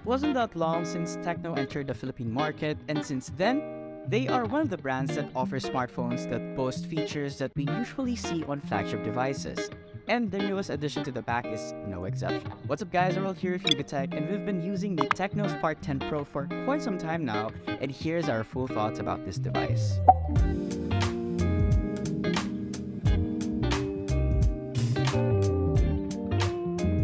wasn't that long since TECNO entered the Philippine market, and since then, they are one of the brands that offer smartphones that boast features that we usually see on flagship devices. And their newest addition to the pack is no exception. What's up guys, Earl here with Tech, and we've been using the TECNO Spark 10 Pro for quite some time now, and here's our full thoughts about this device.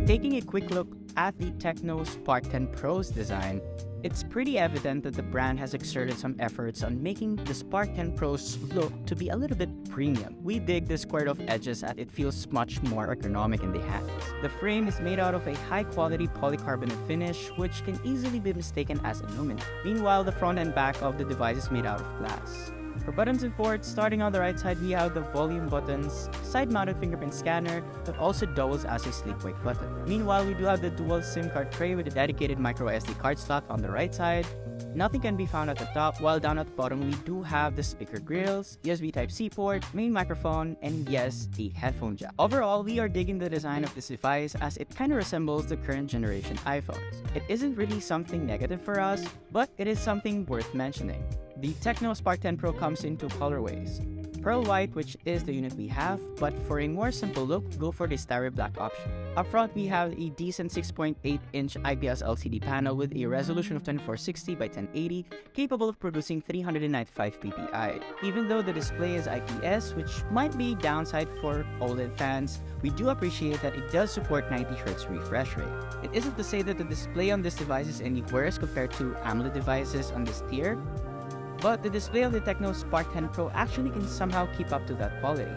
Taking a quick look at the TECNO Spark 10 Pro's design, it's pretty evident that the brand has exerted some efforts on making the Spark 10 Pro's look to be a little bit premium. We dig the squared-off edges as it feels much more ergonomic in the hands. The frame is made out of a high-quality polycarbonate finish, which can easily be mistaken as aluminum. Meanwhile, the front and back of the device is made out of glass. For buttons and ports, starting on the right side, we have the volume buttons, side-mounted fingerprint scanner that also doubles as a sleek weight button. Meanwhile, we do have the dual SIM card tray with a dedicated micro SD card slot on the right side. Nothing can be found at the top, while down at the bottom we do have the speaker grills, USB Type-C port, main microphone, and yes, the headphone jack. Overall, we are digging the design of this device as it kind of resembles the current generation iPhones. It isn't really something negative for us, but it is something worth mentioning. The TECNO Spark 10 Pro comes in two colorways. Pearl White, which is the unit we have, but for a more simple look, go for the Starry Black option. Up front, we have a decent 6.8-inch IPS LCD panel with a resolution of 2460 by 1080, capable of producing 395 ppi. Even though the display is IPS, which might be a downside for OLED fans, we do appreciate that it does support 90Hz refresh rate. It isn't to say that the display on this device is any worse compared to AMOLED devices on this tier, but the display of the TECNO Spark 10 Pro actually can somehow keep up to that quality.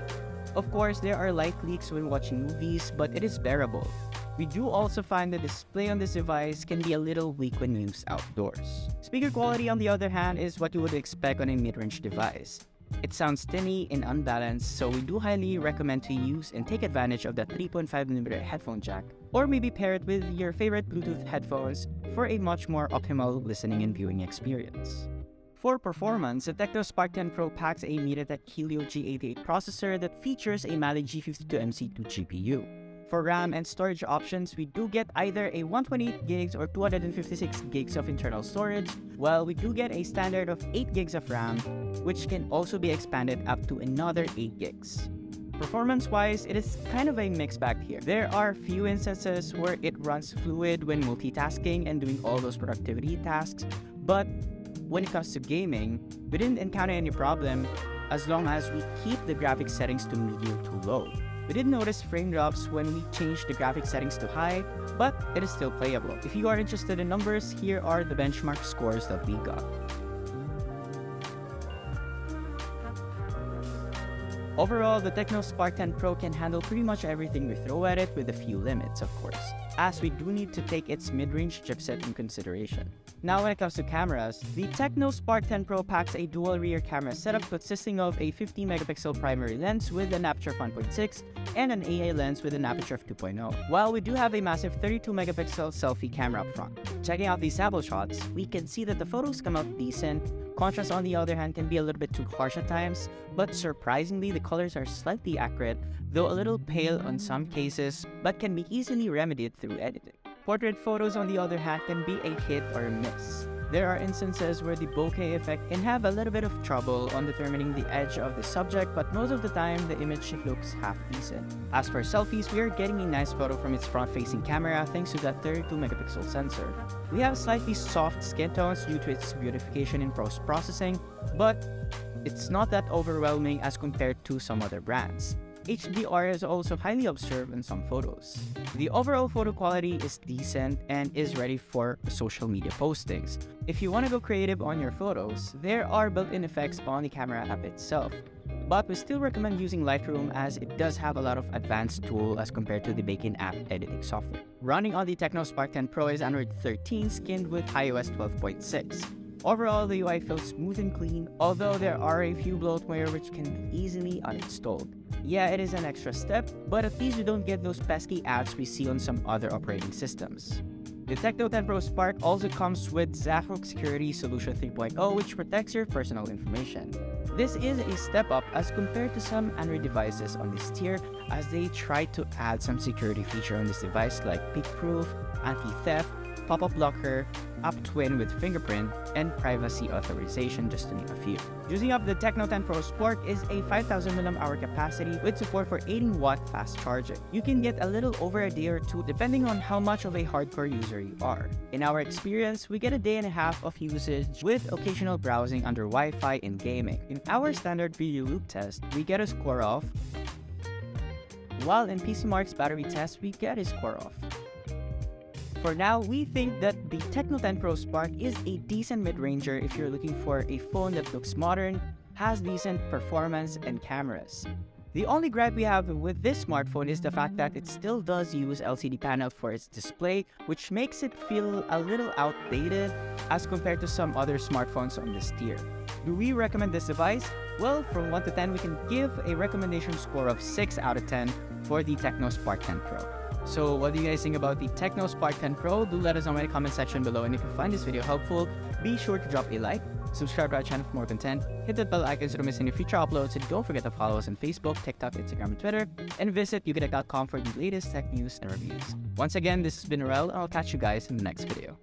Of course, there are light leaks when watching movies, but it is bearable. We do also find the display on this device can be a little weak when used outdoors. Speaker quality, on the other hand, is what you would expect on a mid-range device. It sounds tinny and unbalanced, so we do highly recommend to use and take advantage of the 3.5mm headphone jack, or maybe pair it with your favorite Bluetooth headphones for a much more optimal listening and viewing experience. For performance, the TECNO Spark 10 Pro packs a MediaTek Helio G88 processor that features a Mali G52MC2 GPU. For RAM and storage options, we do get either a 128GB or 256GB of internal storage, while we do get a standard of 8GB of RAM, which can also be expanded up to another 8GB. Performance-wise, it is kind of a mixed bag here. There are few instances where it runs fluid when multitasking and doing all those productivity tasks, but when it comes to gaming, we didn't encounter any problem as long as we keep the graphics settings to medium to low. We did notice frame drops when we changed the graphics settings to high, but it is still playable. If you are interested in numbers, here are the benchmark scores that we got. Overall, the TECNO Spark 10 Pro can handle pretty much everything we throw at it, with a few limits, of course, as we do need to take its mid-range chipset in consideration. Now when it comes to cameras, the TECNO Spark 10 Pro packs a dual rear camera setup consisting of a 50MP primary lens with an aperture of 1.6 and an AA lens with an aperture of 2.0, while we do have a massive 32MP selfie camera up front. Checking out these sample shots, we can see that the photos come out decent. Contrast, on the other hand, can be a little bit too harsh at times, but surprisingly, the colors are slightly accurate, though a little pale on some cases, but can be easily remedied through editing. Portrait photos, on the other hand, can be a hit or a miss. There are instances where the bokeh effect can have a little bit of trouble on determining the edge of the subject, but most of the time, the image looks half decent. As for selfies, we are getting a nice photo from its front-facing camera thanks to that 32MP sensor. We have slightly soft skin tones due to its beautification in post-processing, but it's not that overwhelming as compared to some other brands. HDR is also highly observed in some photos. The overall photo quality is decent and is ready for social media postings. If you want to go creative on your photos, there are built-in effects on the camera app itself. But we still recommend using Lightroom as it does have a lot of advanced tools as compared to the baked-in app editing software. Running on the TECNO Spark 10 Pro is Android 13 skinned with iOS 12.6. Overall, the UI feels smooth and clean, although there are a few bloatware which can be easily uninstalled. Yeah, it is an extra step, but at least you don't get those pesky apps we see on some other operating systems. The TECNO 10 Pro Spark also comes with Zafrok Security Solution 3.0, which protects your personal information. This is a step up as compared to some Android devices on this tier, as they try to add some security feature on this device like peek-proof, anti-theft, pop-up blocker, app twin with fingerprint, and privacy authorization, just to name a few. Using up the TECNO 10 Pro Sport is a 5000 mAh capacity with support for 18-watt fast charging. You can get a little over a day or two depending on how much of a hardcore user you are. In our experience, we get a day and a half of usage with occasional browsing under Wi-Fi and gaming. In our standard video loop test, we get a score of, while in PCMark's battery test, we get a score of. For now, we think that the TECNO 10 Pro Spark is a decent mid-ranger if you're looking for a phone that looks modern, has decent performance and cameras. The only gripe we have with this smartphone is the fact that it still does use LCD panel for its display, which makes it feel a little outdated as compared to some other smartphones on this tier. Do we recommend this device? Well, from 1 to 10, we can give a recommendation score of 6 out of 10 for the TECNO Spark 10 Pro. So what do you guys think about the TECNO Spark 10 Pro? Do let us know in the comment section below, and if you find this video helpful, be sure to drop a like, subscribe to our channel for more content, hit that bell icon so you don't miss any future uploads, and don't forget to follow us on Facebook, TikTok, Instagram, and Twitter, and visit youtube.com for the latest tech news and reviews. Once again, this has been Rel, and I'll catch you guys in the next video.